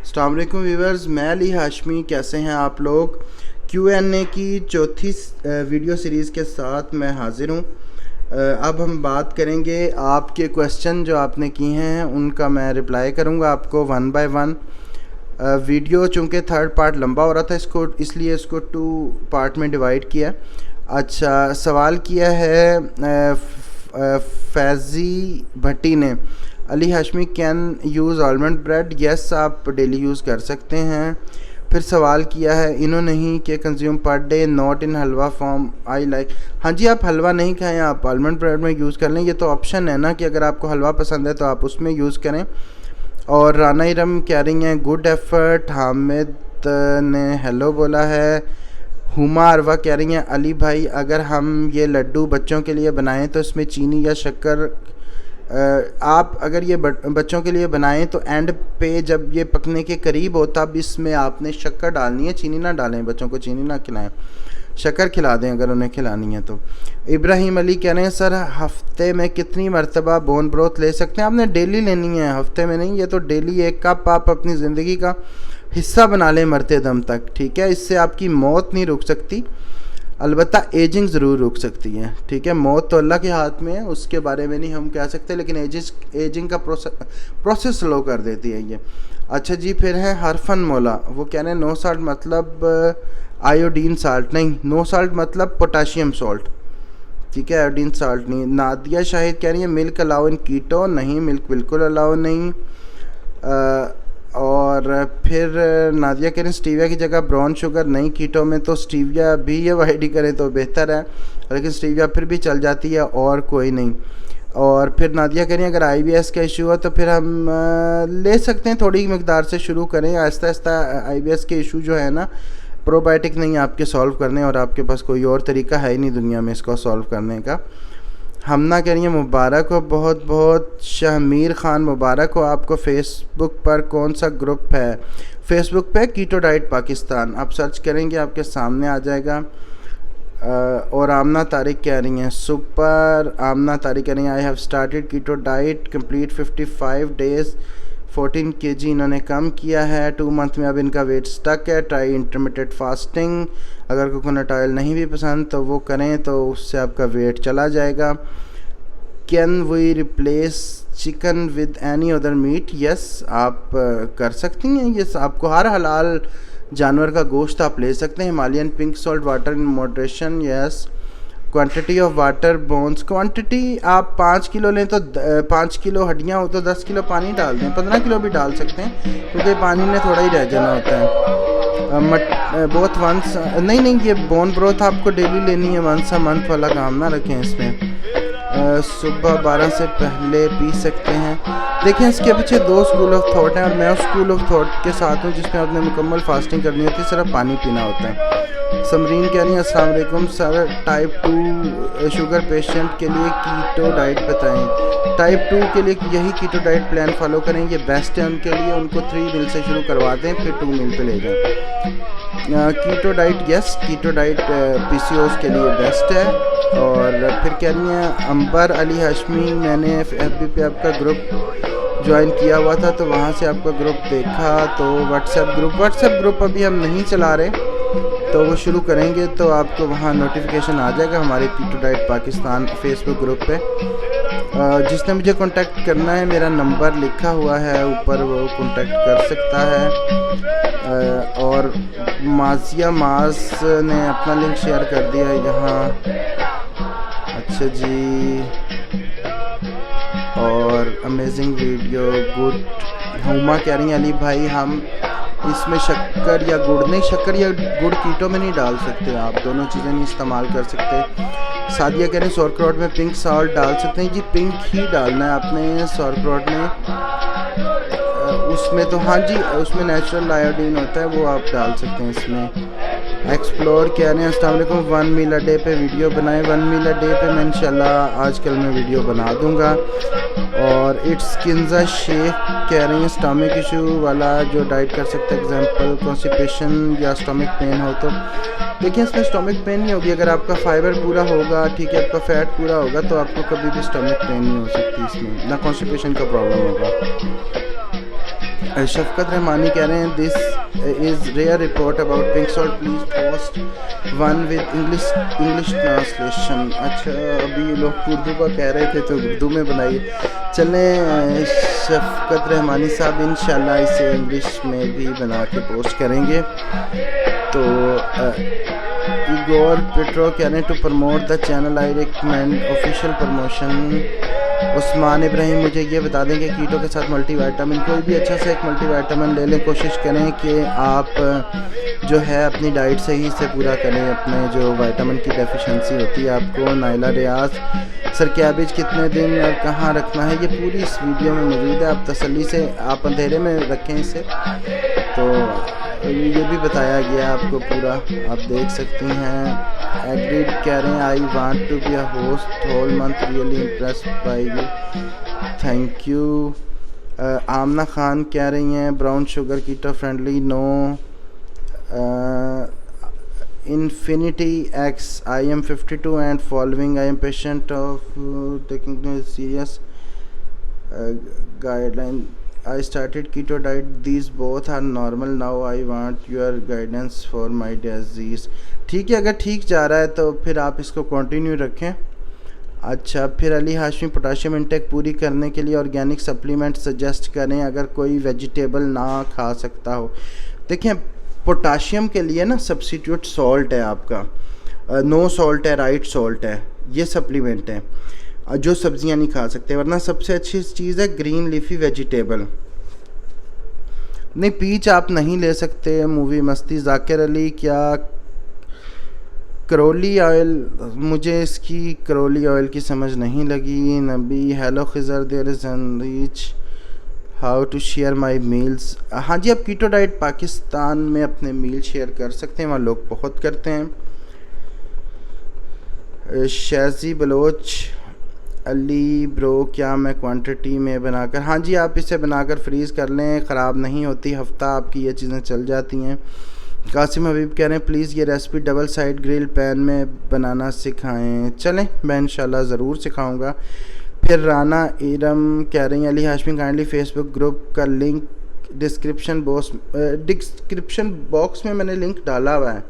अस्सलाम वालेकुम व्यूअर्स, मैं अली हाशमी। कैसे हैं आप लोग? Q&A की चौथी वीडियो सीरीज़ के साथ मैं हाज़िर हूँ। अब हम बात करेंगे आपके क्वेश्चन जो आपने किए हैं उनका मैं रिप्लाई करूँगा आपको वन बाय वन। वीडियो चूँकि थर्ड पार्ट लंबा हो रहा था इसलिए इसको 2 पार्ट में डिवाइड किया। अच्छा, सवाल किया है फैज़ी भट्टी ने, Ali Hashmi can use almond bread? Yes, आप डेली यूज़ कर सकते हैं। फिर सवाल किया है इन्होंने ही कि consume per day not in halwa form I like. हाँ जी, आप हलवा नहीं खाएं, आप आलमंड ब्रेड में यूज़ कर लें। ये तो ऑप्शन है ना कि अगर आपको हलवा पसंद है तो आप उसमें यूज़ करें। और राना इरम कह रही हैं गुड एफर्ट। हामिद ने हेलो बोला है। हुमा अरवा कह रही हैं अली भाई अगर हम ये लड्डू बच्चों के लिए बनाएं तो इसमें चीनी या शक्कर आप अगर ये बच्चों के लिए बनाएं तो एंड पे जब ये पकने के करीब हो तब इसमें आपने शक्कर डालनी है, चीनी ना डालें। बच्चों को चीनी ना खिलाएं, शक्कर खिला दें अगर उन्हें खिलानी है तो। इब्राहिम अली कह रहे हैं सर हफ्ते में कितनी मरतबा बोन ब्रोथ ले सकते हैं? आपने डेली लेनी है, हफ्ते में नहीं। ये तो डेली 1 कप आप अपनी ज़िंदगी का हिस्सा बना लें मरते दम तक, ठीक है। इससे आपकी मौत नहीं रुक सकती, अलबत्ता एजिंग ज़रूर रुक सकती है, ठीक है। मौत तो अल्लाह के हाथ में है, उसके बारे में नहीं हम कह सकते, लेकिन एजिंग का प्रोसेस स्लो कर देती है ये। अच्छा जी, फिर है हरफन मौला, वो कह रहे हैं नो साल्ट मतलब आयोडीन साल्ट नहीं, नो साल्ट मतलब पोटाशियम सॉल्ट, ठीक है, आयोडीन साल्ट नहीं। नादिया शाहिद कह रही है मिल्क अलाउ इन कीटो? नहीं, मिल्क बिल्कुल अलाउ नहीं। और फिर नादिया कह रहे हैं स्टीविया की जगह ब्राउन शुगर? नहीं, कीटो में तो स्टीविया भी अवॉइड ही करें तो बेहतर है, लेकिन स्टीविया फिर भी चल जाती है और कोई नहीं। और फिर नादिया कह रही हैं अगर IBS का इशू है तो फिर हम ले सकते हैं, थोड़ी मकदार से शुरू करें, आहिस्ता आहिस्ता। IBS के इशू जो है ना, प्रोबायोटिक नहीं आपके सॉल्व करने, और आपके पास कोई और तरीका है ही नहीं दुनिया में इसको सॉल्व करने का। हमना कह रही है मुबारक हो, बहुत बहुत। शहमीर ख़ान मुबारक हो आपको। फेसबुक पर कौन सा ग्रुप है? फेसबुक पे कीटो डाइट पाकिस्तान आप सर्च करेंगे आपके सामने आ जाएगा। और आमना तारिक कह रही हैं सुपर। आमना तारिक कह रही हैं I have started keto diet complete 55 days 14 kg इन्होंने कम किया है 2 मंथ में। अब इनका वेट स्टक है। ट्राई इंटरमीडिएट फास्टिंग, अगर कोकोनट ऑयल नहीं भी पसंद तो वो करें तो उससे आपका वेट चला जाएगा। Can we replace chicken with any other meat? Yes, आप कर सकती हैं। यस, आपको हर हलाल जानवर का गोश्त आप ले सकते हैं। Himalayan pink salt water in moderation. Yes. Quantity of water bones, quantity आप 5 किलो लें तो 5 किलो हड्डियाँ हो तो 10 किलो पानी डाल दें, 15 किलो भी डाल सकते हैं क्योंकि पानी में थोड़ा ही रह जाना होता है। बोथ वंस नहीं, ये बोन ब्रोथ आपको डेली लेनी है, वंस अ मंथ वाला काम ना रखें इसमें। सुबह 12 से पहले पी सकते हैं। देखें, इसके पीछे 2 स्कूल ऑफ थॉट हैं और मैं उस स्कूल ऑफ थॉट के साथ हूँ जिसमें आपने मुकम्मल फास्टिंग करनी होती है, सिर्फ पानी पीना होता है। समरीन कह रही है अस्सलाम वालेकुम सर, टाइप 2 शुगर पेशेंट के लिए कीटो डाइट बताएं। टाइप 2 के लिए यही कीटो डाइट प्लान फॉलो करें, ये बेस्ट है उनके लिए। उनको 3 मील से शुरू करवा दें, फिर 2 मील पे ले जाएं। Keto diet, yes, keto diet PCOS के लिए बेस्ट है। और फिर कह रही हैं अंबर अली हाशमी, मैंने FB पे आपका ग्रुप ज्वाइन किया हुआ था तो वहाँ से आपका ग्रुप देखा, तो व्हाट्सएप ग्रुप अभी हम नहीं चला रहे, तो वो शुरू करेंगे तो आपको वहाँ नोटिफिकेशन आ जाएगा हमारे keto diet Pakistan Facebook group पे। जिसने मुझे कांटेक्ट करना है, मेरा नंबर लिखा हुआ है ऊपर, वो कांटेक्ट कर सकता है। और माजिया माज ने अपना लिंक शेयर कर दिया है यहाँ। अच्छा जी, और अमेजिंग वीडियो, गुड। हुमा कह रही हैं अली भाई हम इसमें शक्कर या गुड़ नहीं, शक्कर या गुड़ कीटो में नहीं डाल सकते, आप दोनों चीज़ें नहीं इस्तेमाल कर सकते। सादिया कह रहे हैं सौरक्रॉट में पिंक सॉल्ट डाल सकते हैं? जी, पिंक ही डालना है आपने सौरक्रॉट में। उसमें तो हाँ जी, उसमें नेचुरल आयोडीन होता है, वो आप डाल सकते हैं इसमें। एक्सप्लोर कह रहे हैं अस्सलाम वालेकुम 1 मील अ डे पे वीडियो बनाएं। 1 मील अ डे पे मैं इंशाल्लाह आजकल मैं वीडियो बना दूंगा। और इट्स किन्जा शेख कह रही हैं स्टमक इशू वाला जो डाइट कर सकते हैं, एग्जांपल कॉन्स्टिपेशन या स्टमक पेन हो तो। देखिए, इसमें स्टमक पेन नहीं होगी अगर आपका फाइबर पूरा होगा, ठीक है, आपका फैट पूरा होगा तो आपको कभी भी स्टमक पेन नहीं हो सकती इसमें, ना कॉन्स्टिपेशन का प्रॉब्लम होगा। शफकत रहमानी कह रहे हैं this is rare report about pink salt, please post one with English translation. अच्छा, अभी लोग उर्दू का कह रहे थे तो उर्दू में बनाइए। चलें शफकत रहमानी साहब, इंशाल्लाह इसे इंग्लिश में भी बना के पोस्ट करेंगे। तो इगोर पेट्रो कह रहे हैं to promote the channel I recommend official promotion. Usman Ibrahim मुझे ये बता दें कि कीटो के साथ मल्टीविटामिन, कोई भी अच्छा से एक मल्टीविटामिन ले लें। कोशिश करें कि आप जो है अपनी डाइट से ही इसे पूरा करें। अपने जो विटामिन की डेफिशिएंसी होती है आपको। नाइला रियाज सर कैबेज कितने दिन और कहाँ रखना है, ये पूरी इस वीडियो में मौजूद है। आप तसल्ली से आप अंधेरे में रखें इसे, तो ये भी बताया गया आपको पूरा, आप देख सकती हैं। एग्रीड कह रहे हैं I want to be a host whole month, really impressed by you, thank you. Aamna Khan कह रही हैं brown sugar keto friendly, no infinity x, I am 52 and following, I am patient of taking serious guideline, I started keto diet, these both are normal now, I want your guidance for my disease। ठीक है, अगर ठीक जा रहा है तो फिर आप इसको कंटिन्यू रखें। अच्छा, फिर अली हाशमी पोटाशियम इंटेक पूरी करने के लिए ऑर्गेनिक सप्लीमेंट सजेस्ट करें अगर कोई वेजिटेबल ना खा सकता हो। देखें, पोटाशियम के लिए ना सब्स्टिट्यूट सॉल्ट है आपका, नो सॉल्ट है, राइट सॉल्ट है, ये सप्लीमेंट है जो सब्जियां नहीं खा सकते। वरना सबसे अच्छी चीज़ है ग्रीन लीफी वेजिटेबल। नहीं, पीच आप नहीं ले सकते। मूवी मस्ती जाकिर अली, क्या करोली ऑयल, मुझे इसकी करोली ऑयल की समझ नहीं लगी। Nabi hello Khizar there is reach how to share my meals. हाँ जी, आप कीटो डाइट पाकिस्तान में अपने मील शेयर कर सकते हैं, वहाँ लोग बहुत करते हैं। शाजी बलोच अली ब्रो, क्या मैं क्वांटिटी में बनाकर, हाँ जी आप इसे बनाकर फ्रीज़ कर लें, ख़राब नहीं होती, हफ्ता आपकी ये चीज़ें चल जाती हैं। कासिम हबीब कह रहे हैं प्लीज़ ये recipe double side grill pan में बनाना सिखाएं। चलें, मैं इंशाल्लाह ज़रूर सिखाऊंगा। फिर राना इरम कह रही हैं Ali Hashmi kindly Facebook group का लिंक डिस्क्रिप्शन बॉक्स में मैंने लिंक डाला हुआ है,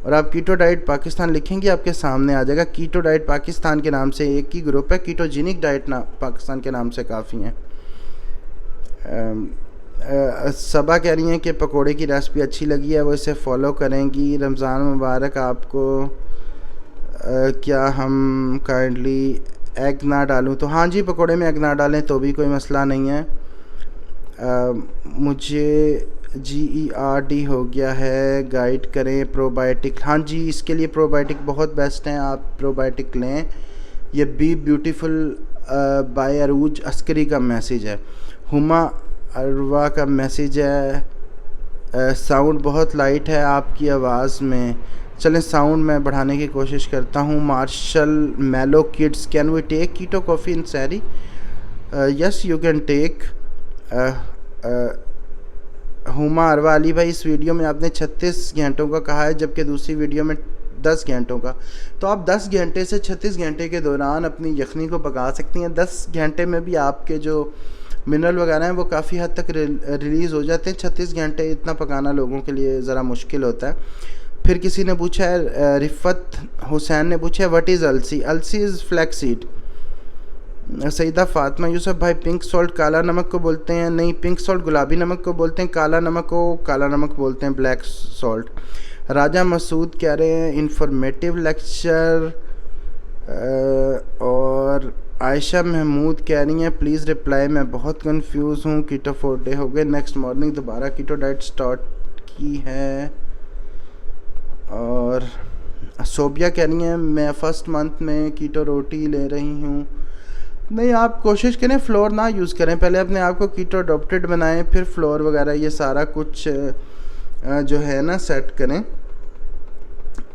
और आप कीटो डाइट पाकिस्तान लिखेंगे आपके सामने आ जाएगा। कीटो डाइट पाकिस्तान के नाम से एक ही ग्रुप है, कीटोजेनिक डाइट पाकिस्तान के नाम से काफ़ी हैं। सबा कह रही हैं कि पकोड़े की रेसिपी अच्छी लगी है, वो इसे फॉलो करेंगी। रमज़ान मुबारक आपको। क्या हम काइंडली एग ना डालूं, तो हाँ जी पकोड़े में एग ना डालें तो भी कोई मसला नहीं है। मुझे GERD हो गया है, गाइड करें प्रोबायोटिक। हाँ जी, इसके लिए प्रोबायोटिक बहुत बेस्ट हैं, आप प्रोबायोटिक लें। ये बी ब्यूटीफुल बाय अरूज अस्करी का मैसेज है, हुमा अरवा का मैसेज है। साउंड बहुत लाइट है आपकी आवाज़ में, चलें साउंड मैं बढ़ाने की कोशिश करता हूँ। Marshmallow kids, can we take keto coffee in सैरी? Yes you can take. Huma Arwa Ali भाई, इस वीडियो में आपने 36 घंटों का कहा है, जबकि दूसरी वीडियो में 10 घंटों का। तो आप 10 घंटे से 36 घंटे के दौरान अपनी यखनी को पका सकती हैं। 10 घंटे में भी आपके जो मिनरल वगैरह हैं वो काफ़ी हद तक रिलीज़ हो जाते हैं। 36 घंटे इतना पकाना लोगों के लिए ज़रा मुश्किल होता है। फिर किसी ने पूछा है, रिफ़त हुसैन ने पूछा है व्हाट इज़ अलसी? अलसी is flax seed. Saeeda Fatima Yusuf भाई, पिंक सॉल्ट काला नमक को बोलते हैं। नहीं, पिंक सॉल्ट गुलाबी नमक को बोलते हैं, काला नमक को काला नमक बोलते हैं, ब्लैक सॉल्ट। राजा मसूद कह रहे हैं इंफॉर्मेटिव लेक्चर। और आयशा महमूद कह रही हैं प्लीज़ रिप्लाई, मैं बहुत कंफ्यूज हूँ, कीटो 4 डे हो गए, नेक्स्ट मॉर्निंग दोबारा कीटो डाइट स्टार्ट की है। और सोबिया कह रही हैं मैं फर्स्ट मंथ में कीटो रोटी ले रही हूँ। नहीं, आप कोशिश करें फ्लोर ना यूज़ करें, पहले अपने आप को कीटो अडॉप्टेड बनाएं, फिर फ्लोर वगैरह ये सारा कुछ जो है ना सेट करें,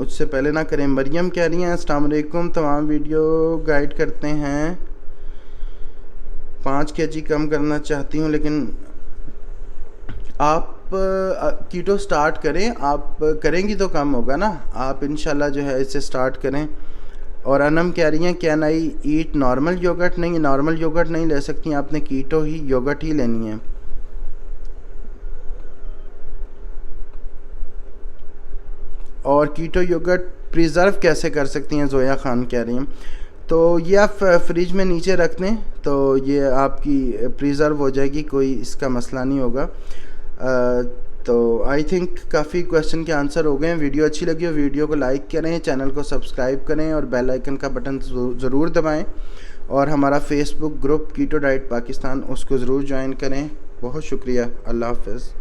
उससे पहले ना करें। मरियम कह रही हैं अस्सलाम वालेकुम, तमाम वीडियो गाइड करते हैं, 5 kg कम करना चाहती हूँ, लेकिन आप कीटो स्टार्ट करें, आप करेंगी तो कम होगा ना, आप इंशाल्लाह जो है इसे स्टार्ट करें। और अनम कह रही हैं can I eat normal yogurt? नहीं, नॉर्मल योगर्ट नहीं ले सकती, आपने कीटो ही योगर्ट ही लेनी है। और कीटो योगर्ट प्रिज़र्व कैसे कर सकती हैं, जोया खान कह रही हैं। तो ये आप फ्रिज में नीचे रख दें तो ये आपकी प्रिज़र्व हो जाएगी, कोई इसका मसला नहीं होगा। तो आई थिंक काफ़ी क्वेश्चन के आंसर हो गए हैं। वीडियो अच्छी लगी हो वीडियो को लाइक करें, चैनल को सब्सक्राइब करें और बेल आइकन का बटन ज़रूर दबाएं, और हमारा Facebook group keto diet Pakistan उसको ज़रूर ज्वाइन करें। बहुत शुक्रिया। अल्लाह हाफ़िज़।